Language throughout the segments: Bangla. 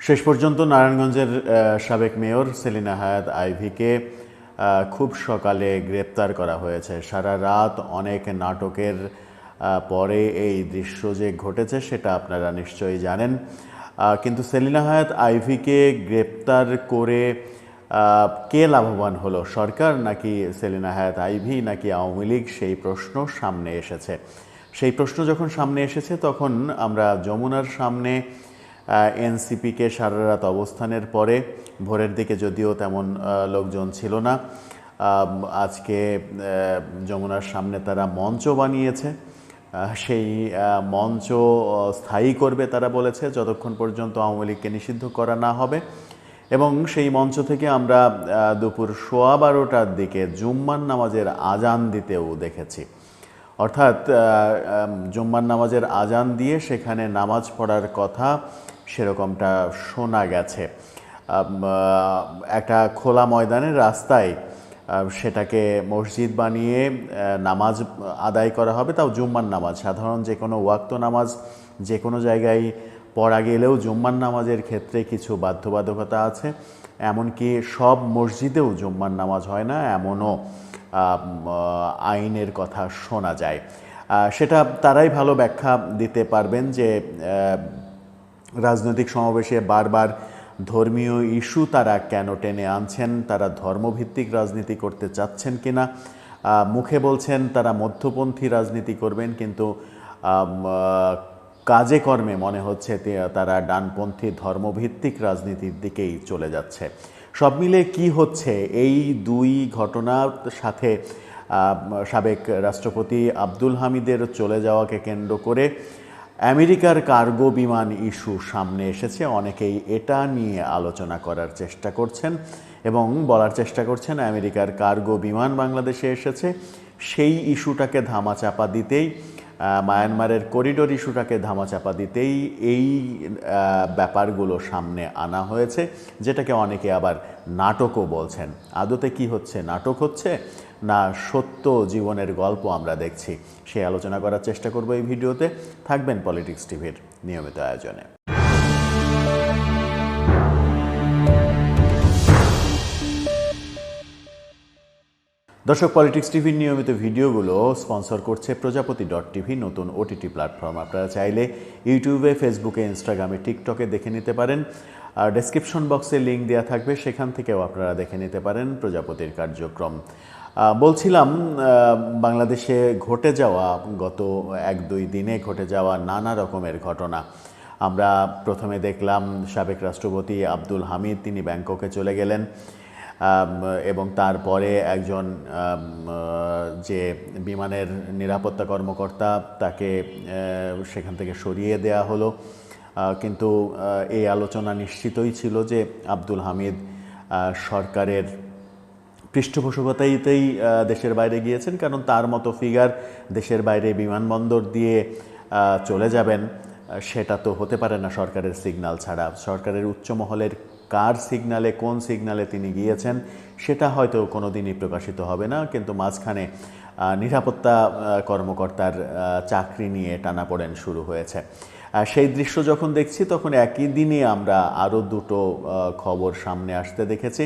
শেষ পর্যন্ত নারায়ণগঞ্জের সাবেক মেয়র সেলিনা হায়াৎ আইভীকে খুব সকালে গ্রেপ্তার করা হয়েছে। সারা রাত অনেক নাটকের পরে এই দৃশ্য যে ঘটেছে সেটা আপনারা নিশ্চয়ই জানেন। কিন্তু সেলিনা হায়াৎ আইভীকে গ্রেপ্তার করে কে লাভবান হলো, সরকার নাকি সেলিনা হায়াৎ আইভী নাকি আওয়ামী লীগ, সেই প্রশ্ন সামনে এসেছে। সেই প্রশ্ন যখন সামনে এসেছে তখন আমরা যমুনার সামনে এনসিপিকে সারা রাত অবস্থানের পরে, ভোরের দিকে যদিও তেমন লোকজন ছিল না, আজকে যমুনার সামনে তারা মঞ্চ বানিয়েছে। সেই মঞ্চ স্থায়ী করবে তারা বলেছে যতক্ষণ পর্যন্ত আওয়ামী লীগকে নিষিদ্ধ করা না হবে। এবং সেই মঞ্চ থেকে আমরা দুপুর 12:15টার দিকে জুম্মার নামাজের আজান দিতেও দেখেছি। অর্থাৎ জুম্মার নামাজের আজান দিয়ে সেখানে নামাজ পড়ার কথা সেরকমটা শোনা গেছে। একটা খোলা ময়দানের রাস্তায় সেটাকে মসজিদ বানিয়ে নামাজ আদায় করা হবে, তাও জুম্মার নামাজ। সাধারণ যে কোনো ওয়াক্ত নামাজ যে কোনো জায়গায় পড়া গেলেও জুম্মার নামাজের ক্ষেত্রে কিছু বাধ্যবাধকতা আছে। এমনকি সব মসজিদেও জুম্মার নামাজ হয় না, এমনও আইনের কথা শোনা যায়। সেটা তারাই ভালো ব্যাখ্যা দিতে পারবেন যে রাজনৈতিক সমাবেশে বারবার ধর্মীয় ইস্যু তারা কেন টেনে আনছেন, তারা ধর্মভিত্তিক রাজনীতি করতে চাচ্ছেন কিনা। মুখে বলছেন তারা মধ্যপন্থী রাজনীতি করবেন, কিন্তু কাজে কর্মে মনে হচ্ছে তারা ডানপন্থী ধর্মভিত্তিক রাজনীতির দিকেই চলে যাচ্ছে। সব মিলে কি হচ্ছে, এই দুই ঘটনার সাথে সাবেক রাষ্ট্রপতি আব্দুল হামিদের চলে যাওয়াকে কেন্দ্র করে আমেরিকার কার্গো বিমান ইস্যু সামনে এসেছে। অনেকেই এটা নিয়ে আলোচনা করার চেষ্টা করছেন এবং বলার চেষ্টা করছেন আমেরিকার কার্গো বিমান বাংলাদেশে এসেছে, সেই ইস্যুটাকে ধামাচাপা দিতেই, মায়ানমারের করিডোর ইস্যুটাকে ধামাচাপা দিতেই এই ব্যাপারগুলো সামনে আনা হয়েছে, যেটাকে অনেকে আবার নাটকও বলছেন। আদতে কি হচ্ছে, নাটক হচ্ছে না সত্য জীবনের গল্প আমরা দেখছি, সেই আলোচনা করার চেষ্টা করব এই ভিডিওতে। থাকবেন পলিটিক্স টিভির নিয়মিত আয়োজনে। দর্শক, পলিটিক্স টিভির নিয়মিত ভিডিওগুলো স্পন্সর করছে প্রজাপতি.টিভি, নতুন ওটিটি প্ল্যাটফর্ম। আপনারা চাইলে ইউটিউবে, ফেসবুকে, ইনস্টাগ্রামে, টিকটকে দেখে নিতে পারেন। আর ডেসক্রিপশন বক্সে লিঙ্ক দেওয়া থাকবে, সেখান থেকেও আপনারা দেখে নিতে পারেন প্রজাপতির কার্যক্রম। বলছিলাম, বাংলাদেশে ঘটে যাওয়া, গত 1-2 দিনে ঘটে যাওয়া নানা রকমের ঘটনা। আমরা প্রথমে দেখলাম সাবেক রাষ্ট্রপতি আব্দুল হামিদ, তিনি ব্যাংককে চলে গেলেন এবং তারপরে একজন যে বিমানের নিরাপত্তা কর্মকর্তা, তাকে সেখান থেকে সরিয়ে দেয়া হলো। কিন্তু এই আলোচনা নিশ্চিতই ছিল যে আব্দুল হামিদ সরকারের পৃষ্ঠপোষকতাতেই দেশের বাইরে গিয়েছেন, কারণ তার মতো ফিগার দেশের বাইরে বিমানবন্দর দিয়ে চলে যাবেন সেটা তো হতে পারে না সরকারের সিগন্যাল ছাড়া। সরকারের উচ্চ মহলের কার সিগনালে, কোন সিগনালে তিনি গিয়েছেন সেটা হয়তো কোনো দিনই প্রকাশিত হবে না, কিন্তু মাঝখানে নিরাপত্তা কর্মকর্তার চাকরি নিয়ে টানাপোড়েন শুরু হয়েছে। সেই দৃশ্য যখন দেখছি তখন একই দিনে আমরা আরও দুটো খবর সামনে আসতে দেখেছি।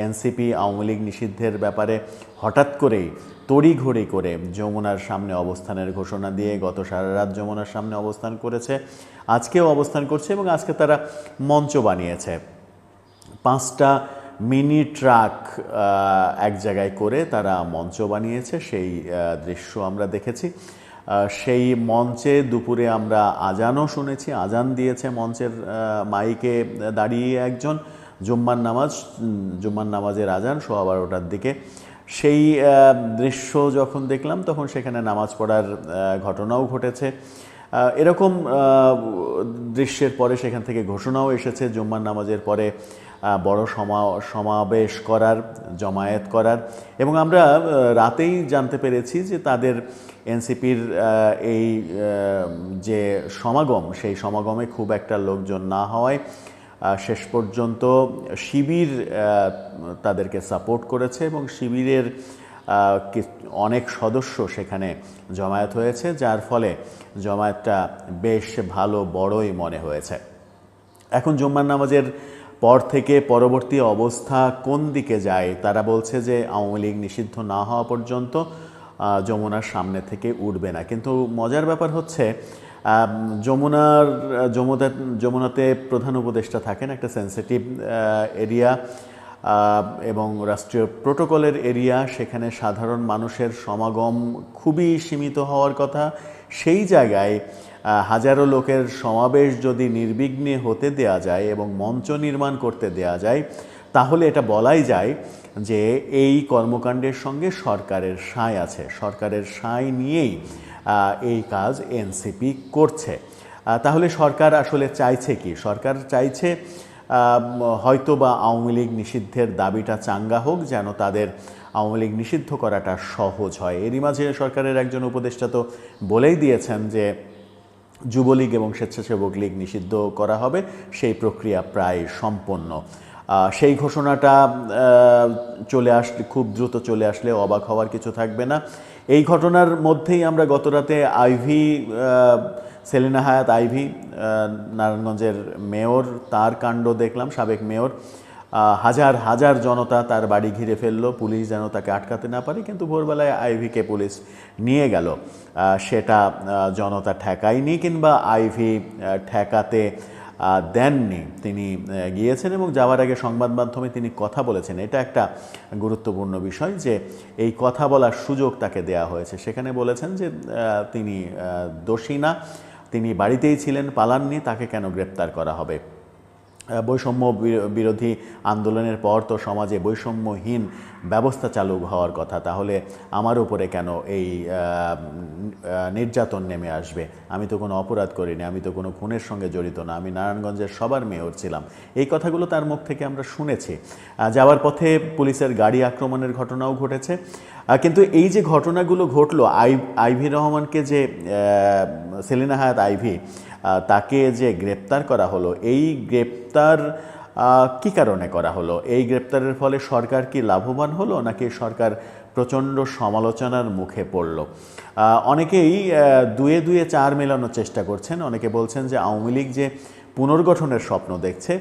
এনসিপি আওয়ামী লীগ নিষিদ্ধের ব্যাপারে হঠাৎ করেই তড়িঘড়ি করে যমুনার সামনে অবস্থানের ঘোষণা দিয়ে গত সারা রাত যমুনার সামনে অবস্থান করেছে, আজকেও অবস্থান করছে এবং আজকে তারা মঞ্চ বানিয়েছে। 5টা মিনি ট্রাক এক জায়গায় করে তারা মঞ্চ বানিয়েছে, সেই দৃশ্য আমরা দেখেছি। সেই মঞ্চে দুপুরে আমরা আজানও শুনেছি, আজান দিয়েছে মঞ্চের মাইকে দাঁড়িয়ে একজন। জুম্মার নামাজের আজান 12:15টার দিকে। সেই দৃশ্য যখন দেখলাম তখন সেখানে নামাজ পড়ার ঘটনাও ঘটেছে। এরকম দৃশ্যের পরে সেখান থেকে ঘোষণাও এসেছে জুম্মার নামাজের পরে বড় সমাবেশ করার, জমায়েত করার। এবং আমরা রাতেই জানতে পেরেছি যে তাদের এনসিপির এই যে সমাগম, সেই সমাগমে খুব একটা লোকজন না হওয়ায় শেষ পর্যন্ত শিবির তাদেরকে সাপোর্ট করেছে এবং শিবিরের অনেক সদস্য সেখানে জমায়েত হয়েছে, যার ফলে জমায়েতটা বেশ ভালো, বড়ই মনে হয়েছে। এখন জুম্মার নামাজের পর থেকে পরবর্তী অবস্থা কোন দিকে যায়? তারা বলছে যে আওয়ামী লীগ নিষিদ্ধ না হওয়া পর্যন্ত যমুনার সামনে থেকে উঠবে না। কিন্তু মজার ব্যাপার হচ্ছে যমুনাতে প্রধান উপদেষ্টা থাকেন, একটা সেন্সিটিভ এরিয়া এবং রাষ্ট্রীয় প্রোটোকলের এরিয়া, সেখানে সাধারণ মানুষের সমাগম খুবই সীমিত হওয়ার কথা। সেই জায়গায় হাজারো লোকের সমাবেশ যদি নির্বিঘ্নে হতে দেয়া যায় এবং মঞ্চ নির্মাণ করতে দেয়া যায়, তাহলে এটা বলাই যায় যে এই কর্মকাণ্ডের সঙ্গে সরকারের সায় আছে। সরকারের সায় নিয়েই এই কাজ এনসিপি করছে। তাহলে সরকার আসলে চাইছে কি? সরকার চাইছে হয়তো বা আওয়ামী লীগ নিষিদ্ধের দাবিটা চাঙ্গা হোক, যেন তাদের আওয়ামী লীগ নিষিদ্ধ করাটা সহজ হয়। এরই মাঝে সরকারের একজন উপদেষ্টা তো বলেই দিয়েছেন যে যুবলীগ এবং স্বেচ্ছাসেবক লীগ নিষিদ্ধ করা হবে, সেই প্রক্রিয়া প্রায় সম্পন্ন। সেই ঘোষণাটা খুব দ্রুত চলে আসলে অবাক হওয়ার কিছু থাকবে না। এই ঘটনার মধ্যেই আমরা গতরাতে সেলিনা হায়াৎ আইভী, নারায়ণগঞ্জের মেয়র, তার কাণ্ড দেখলাম। সাবেক মেয়র, হাজার হাজার জনতা তার বাড়ি ঘিরে ফেললো, পুলিশ যেন তাকে আটকাতে না পারে, কিন্তু ভোরবেলায় আইভীকে পুলিশ নিয়ে গেল। সেটা জনতা ঠেকায়নি কিংবা আইভী ঠেকাতে দেননি। তিনি গিয়েছেন এবং যাওয়ার আগে সংবাদ মাধ্যমে তিনি কথা বলেছেন। এটা একটা গুরুত্বপূর্ণ বিষয় যে এই কথা বলার সুযোগ তাকে দেয়া হয়েছে। সেখানে বলেছেন যে তিনি দোষী না, তিনি বাড়িতেই ছিলেন, পালাননি, তাকে কেন গ্রেপ্তার করা হবে? বৈষম্য বিরোধী আন্দোলনের পর তো সমাজে বৈষম্যহীন ব্যবস্থা চালু হওয়ার কথা, তাহলে আমার উপরে কেন এই নির্যাতন নেমে আসবে? আমি তো কোনো অপরাধ করিনি, আমি তো কোনো খুনের সঙ্গে জড়িত না, আমি নারায়ণগঞ্জের সবার মেয়র ছিলাম। এই কথাগুলো তার মুখ থেকে আমরা শুনেছি। যাওয়ার পথে পুলিশের গাড়ি আক্রমণের ঘটনাও ঘটেছে। কিন্তু এই যে ঘটনাগুলো ঘটলো, আইভী রহমানকে যে সেলিনা হায়াৎ আইভী, তাকে যে গ্রেপ্তার করা হলো, এই গ্রেপ্তার কী কারণে করা হলো? এই গ্রেপ্তারের ফলে সরকার কি লাভবান হলো, নাকি সরকার প্রচণ্ড সমালোচনার মুখে পড়ল? অনেকেই দুয়ে দুয়ে চার মেলানোর চেষ্টা করছেন। অনেকে বলছেন যে আওয়ামী লীগ যে পুনর্গঠনের স্বপ্ন দেখছে,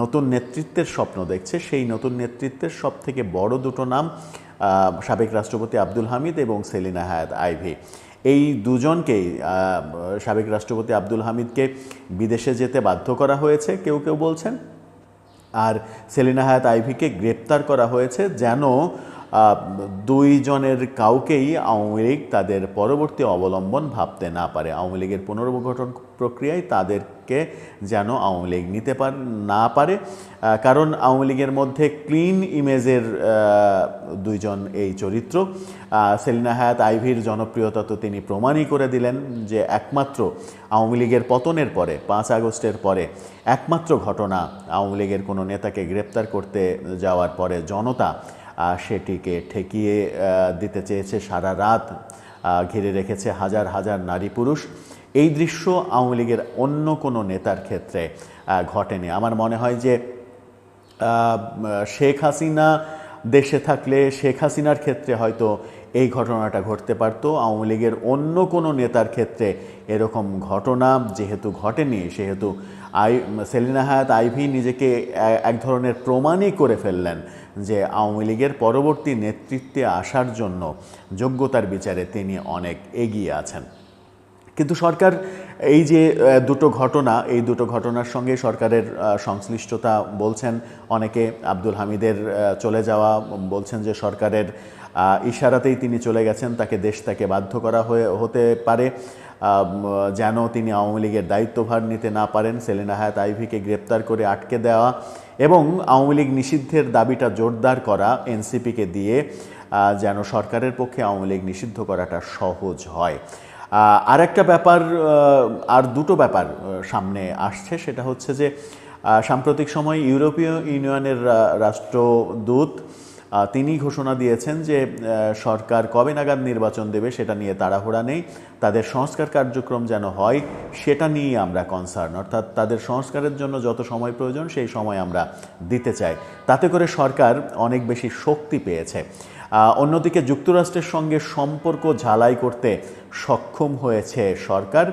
নতুন নেতৃত্বের স্বপ্ন দেখছে, সেই নতুন নেতৃত্বের সবথেকে বড় দুটো নাম সাবেক রাষ্ট্রপতি আব্দুল হামিদ এবং সেলিনা হায়াৎ আইভী। এই দুজনকেই, সাবেক রাষ্ট্রপতি আব্দুল হামিদকে বিদেশে যেতে বাধ্য করা হয়েছে কেউ কেউ বলছেন, আর সেলিনা হায়াৎ আইভীকে গ্রেপ্তার করা হয়েছে যেন দুইজনের কাউকেই আওয়ামী লীগ তাদের পরবর্তী অবলম্বন ভাবতে না পারে। আওয়ামী লীগের পুনর্গঠন প্রক্রিয়ায় তাদেরকে যেন আওয়ামী লীগ নিতে না পারে। কারণ আওয়ামী লীগের মধ্যে ক্লিন ইমেজের দুইজন এই চরিত্র। সেলিনা হায়াৎ আইভীর জনপ্রিয়তা তো তিনি প্রমাণই করে দিলেন যে একমাত্র আওয়ামী লীগের পতনের পরে, 5 আগস্টের পরে একমাত্র ঘটনা, আওয়ামী লীগের কোনো নেতাকে গ্রেপ্তার করতে যাওয়ার পরে জনতা সেটিকে ঠেকিয়ে দিতে চেয়েছে, সারা রাত ঘিরে রেখেছে হাজার হাজার নারী পুরুষ। এই দৃশ্য আওয়ামী লীগের অন্য কোনো নেতার ক্ষেত্রে ঘটেনি। আমার মনে হয় যে শেখ হাসিনা দেশে থাকলে শেখ হাসিনার ক্ষেত্রে হয়তো এই ঘটনাটা ঘটতে পারত। আওয়ামী লীগের অন্য কোনো নেতার ক্ষেত্রে এরকম ঘটনা যেহেতু ঘটেনি, সেহেতু সেলিনা হায়াৎ আইভী নিজেকে এক ধরনের প্রমাণই করে ফেললেন যে আওয়ামী লীগের পরবর্তী নেতৃত্বে আসার জন্য যোগ্যতার বিচারে তিনি অনেক এগিয়ে আছেন। কিন্তু সরকার এই যে এই দুটো ঘটনার সঙ্গে সরকারের সংশ্লিষ্টতা বলছেন অনেকে। আব্দুল হামিদের চলে যাওয়া, বলছেন যে সরকারের ইশারাতেই তিনি চলে গেছেন, তাকে দেশ থেকে বাধ্য করা হতে পারে যেন তিনি আওয়ামী লীগের দায়িত্বভার নিতে না পারেন। সেলিনা হায়াৎ আইভীকে গ্রেপ্তার করে আটকে দেওয়া এবং আওয়ামী লীগ নিষিদ্ধের দাবিটা জোরদার করা এনসিপিকে দিয়ে, যেন সরকারের পক্ষে আওয়ামী লীগ নিষিদ্ধ করাটা সহজ হয়। আর একটা ব্যাপার, আর দুটো ব্যাপার সামনে আসছে, সেটা হচ্ছে যে সাম্প্রতিক সময় ইউরোপীয় ইউনিয়নের রাষ্ট্রদূত তিনি ঘোষণা দিয়েছেন যে সরকার কবে নাগাদ নির্বাচন দেবে সেটা নিয়ে তাড়াহুড়া নেই, তাদের সংস্কার কার্যক্রম যেন হয় সেটা নিয়ে আমরা কনসার্ন, অর্থাৎ তাদের সংস্কারের জন্য যত সময় প্রয়োজন সেই সময় আমরা দিতে চাই। তাতে করে সরকার অনেক বেশি শক্তি পেয়েছে। অন্যদিকে যুক্তরাষ্ট্রের সঙ্গে সম্পর্ক ঝালাই করতে সক্ষম হয়েছে সরকার।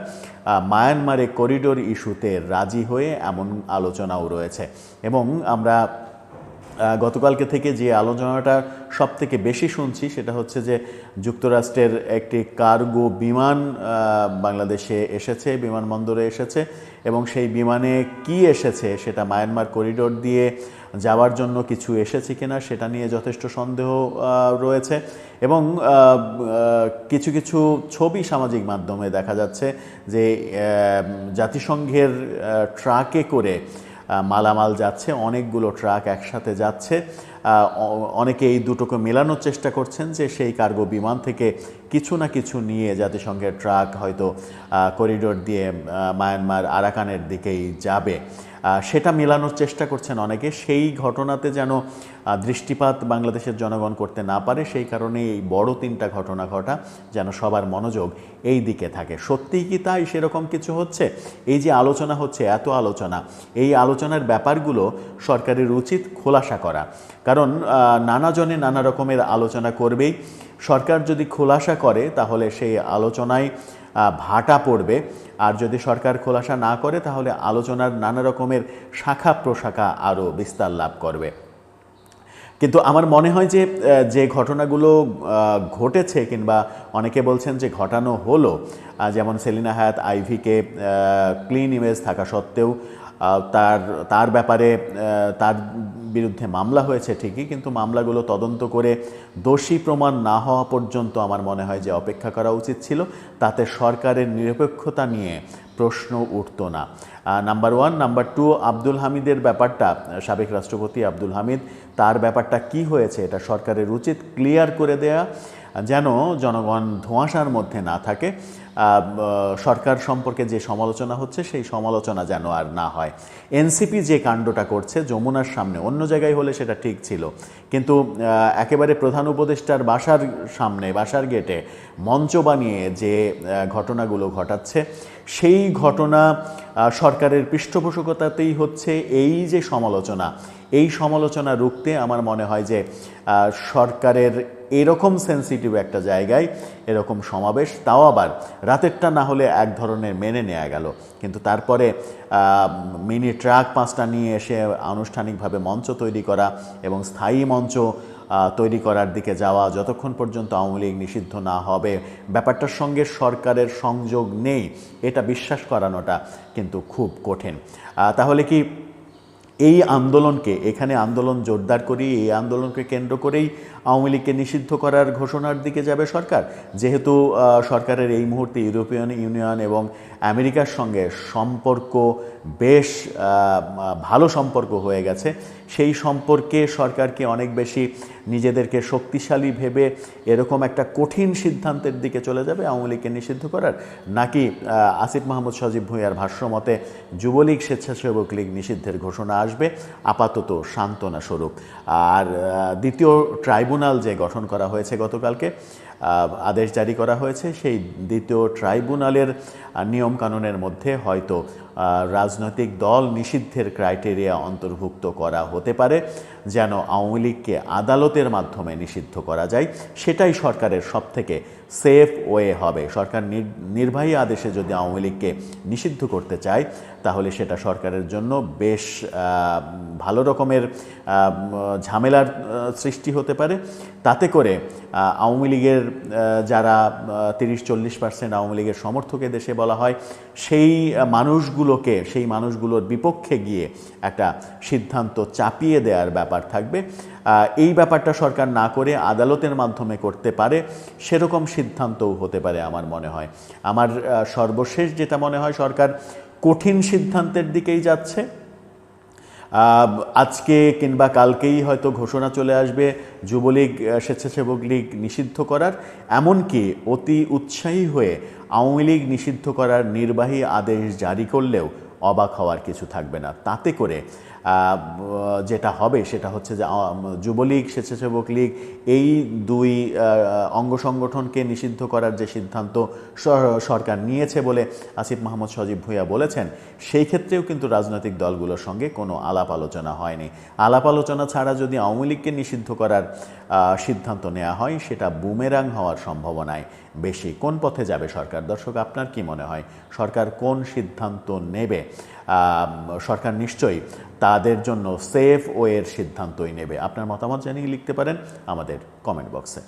মায়ানমারে করিডোর ইস্যুতে রাজি হয়ে এমন আলোচনাও রয়েছে। এবং আমরা গতকালকে থেকে যে আলোচনাটা সব থেকে বেশি শুনছি সেটা হচ্ছে যে যুক্তরাষ্ট্রের একটি কার্গো বিমান বাংলাদেশে এসেছে, বিমানবন্দরে এসেছে, এবং সেই বিমানে কি এসেছে সেটা মায়ানমার করিডোর দিয়ে যাওয়ার জন্য কিছু এসেছে কিনা সেটা নিয়ে যথেষ্ট সন্দেহ রয়েছে। এবং কিছু কিছু ছবি সামাজিক মাধ্যমে দেখা যাচ্ছে যে জাতিসংঘের ট্রাকে করে মালামাল যাচ্ছে, অনেকগুলো ট্রাক একসাথে যাচ্ছে। অনেকে এই দুটোকে মেলানোর চেষ্টা করছেন যে সেই কার্গো বিমান থেকে কিছু না কিছু নিয়ে জাতিসংঘের ট্রাক হয়তো করিডোর দিয়ে মায়ানমার আরাকানের দিকেই যাবে, সেটা মেলানোর চেষ্টা করছেন অনেকে। সেই ঘটনাতে যেন দৃষ্টিপাত বাংলাদেশের জনগণ করতে না পারে, সেই কারণে এই বড় তিনটা ঘটনা ঘটা যেন সবার মনোযোগ এই দিকে থাকে। সত্যিই কি তাই সেরকম কিছু হচ্ছে? এই যে আলোচনা হচ্ছে, এত আলোচনা, এই আলোচনার ব্যাপারগুলো সরকারের উচিত খোলাসা করা, কারণ নানা জনে নানা রকমের আলোচনা করবেই। সরকার যদি খোলাসা করে তাহলে সেই আলোচনায় ভাটা পড়বে, আর যদি সরকার খোলাসা না করে তাহলে আলোচনার নানা রকমের শাখা প্রশাখা আরও বিস্তার লাভ করবে। কিন্তু আমার মনে হয় যে যে ঘটনাগুলো ঘটেছে কিংবা অনেকে বলছেন যে ঘটানো হলো, যেমন সেলিনা হায়াৎ আইভীকে ক্লিন ইমেজ থাকা সত্ত্বেও তার ব্যাপারে তার বিরুদ্ধে মামলা হয়েছে ঠিকই, কিন্তু মামলাগুলো তদন্ত করে দোষী প্রমাণ না হওয়া পর্যন্ত আমার মনে হয় যে অপেক্ষা করা উচিত ছিল। তাতে সরকারের নিরপেক্ষতা নিয়ে প্রশ্ন উঠত না। Number one. Number two, Abdul হামিদের ব্যাপারটা, সাবেক রাষ্ট্রপতি আব্দুল হামিদ, তার ব্যাপারটা কি হয়েছে এটা সরকারের উচিত ক্লিয়ার করে দেয়া, যেন জনগণ ধোঁয়াশার মধ্যে না থাকে। সরকার সম্পর্কে যে সমালোচনা হচ্ছে সেই সমালোচনা যেন আর না হয়। এনসিপি যে কাণ্ডটা করছে যমুনার সামনে, অন্য জায়গায় হলে সেটা ঠিক ছিল, কিন্তু একেবারে প্রধান উপদেষ্টার বাসার সামনে, বাসার গেটে মঞ্চ বানিয়ে যে ঘটনাগুলো ঘটাচ্ছে, সেই ঘটনা সরকারের পৃষ্ঠপোষকতাতেই হচ্ছে। এই যে সমালোচনা, এই সমালোচনা রুখতে আমার মনে হয় যে সরকারের এরকম সেন্সিটিভ একটা জায়গায় এরকম সমাবেশ, তাও আবার রাতেরটা না হলে এক ধরনের মেনে নেওয়া গেল, কিন্তু তারপরে মিনি ট্রাক 5টা নিয়ে এসে আনুষ্ঠানিকভাবে মঞ্চ তৈরি করা এবং স্থায়ী মঞ্চ তৈরি করার দিকে যাওয়া, যতক্ষণ পর্যন্ত আওয়ামী লীগ নিষিদ্ধ না হবে ব্যাপারটার সঙ্গে সরকারের সংযোগ নেই, এটা বিশ্বাস করানোটা কিন্তু খুব কঠিন। তাহলে কি এই আন্দোলনকে, এখানে আন্দোলন জোরদার করি, এই আন্দোলনকে কেন্দ্র করেই আওয়ামী লীগকে নিষিদ্ধ করার ঘোষণার দিকে যাবে সরকার? যেহেতু সরকারের এই মুহূর্তে ইউরোপিয়ান ইউনিয়ন এবং আমেরিকার সঙ্গে সম্পর্ক বেশ ভালো সম্পর্ক হয়ে গেছে, সেই সম্পর্কে সরকারকে অনেক বেশি নিজেদেরকে শক্তিশালী ভেবে এরকম একটা কঠিন সিদ্ধান্তের দিকে চলে যাবে আওয়ামী লীগকে নিষিদ্ধ করার, নাকি আসিফ মাহমুদ সজীব ভূঁইয়ার ভাষ্যমতে যুবলীগ স্বেচ্ছাসেবক লীগ নিষিদ্ধের ঘোষণা আসবে আপাতত সান্ত্বনা স্বরূপ? আর দ্বিতীয় ট্রাইব্যুনাল যে গঠন করা হয়েছে গতকালকে, আদেশ জারি করা হয়েছে, সেই দ্বিতীয় ট্রাইব্যুনালের নিয়মকানুনের মধ্যে হয়তো রাজনৈতিক দল নিষিদ্ধের ক্রাইটেরিয়া অন্তর্ভুক্ত করা হতে পারে, যেন আওয়ামী লীগকে আদালতের মাধ্যমে নিষিদ্ধ করা যায়। সেটাই সরকারের সবথেকে সেফ ওয়ে হবে। সরকার নির্বাহী আদেশে যদি আওয়ামী লীগকে নিষিদ্ধ করতে চায় তাহলে সেটা সরকারের জন্য বেশ ভালো রকমের ঝামেলার সৃষ্টি হতে পারে। তাতে করে আওয়ামী লীগের যারা 30-40% আওয়ামী লীগের সমর্থকে দেশে বলা হয়, সেই মানুষগুলোর বিপক্ষে গিয়ে একটা সিদ্ধান্ত চাপিয়ে দেওয়ার ব্যাপার থাকবে। এই ব্যাপারটা সরকার না করে আদালতের মাধ্যমে করতে পারে, সেরকম সিদ্ধান্তও হতে পারে আমার মনে হয়। আমার সর্বশেষ যেটা মনে হয়, সরকার কঠিন সিদ্ধান্তের দিকেই যাচ্ছে। আজকে কিংবা কালকেই হয়তো ঘোষণা চলে আসবে যুবলীগ স্বেচ্ছাসেবক লীগ নিষিদ্ধ করার, এমনকি অতি উৎসাহী হয়ে আওয়ামী লীগ নিষিদ্ধ করার নির্বাহী আদেশ জারি করলেও অবাক হওয়ার কিছু থাকবে না। তাতে করে যেটা হবে সেটা হচ্ছে যে যুবলীগ, স্বেচ্ছাসেবক লীগ এই দুই অঙ্গ সংগঠনকে নিষিদ্ধ করার যে সিদ্ধান্ত সরকার নিয়েছে বলে আসিফ মাহমুদ সজীব ভূঁইয়া বলেছেন, সেই ক্ষেত্রেও কিন্তু রাজনৈতিক দলগুলোর সঙ্গে কোনো আলাপ আলোচনা হয়নি। আলাপ আলোচনা ছাড়া যদি আওয়ামী লীগকে নিষিদ্ধ করার সিদ্ধান্ত নেওয়া হয়, সেটা বুমেরাং হওয়ার সম্ভাবনায় বেশি। কোন পথে যাবে সরকার? দর্শক, আপনার কি মনে হয় সরকার কোন সিদ্ধান্ত নেবে? সরকার নিশ্চয়ই তাদের জন্য সেফ ওয়ের সিদ্ধান্তই নেবে। আপনার মতামত জানিয়ে লিখতে পারেন আমাদের কমেন্ট বক্সে।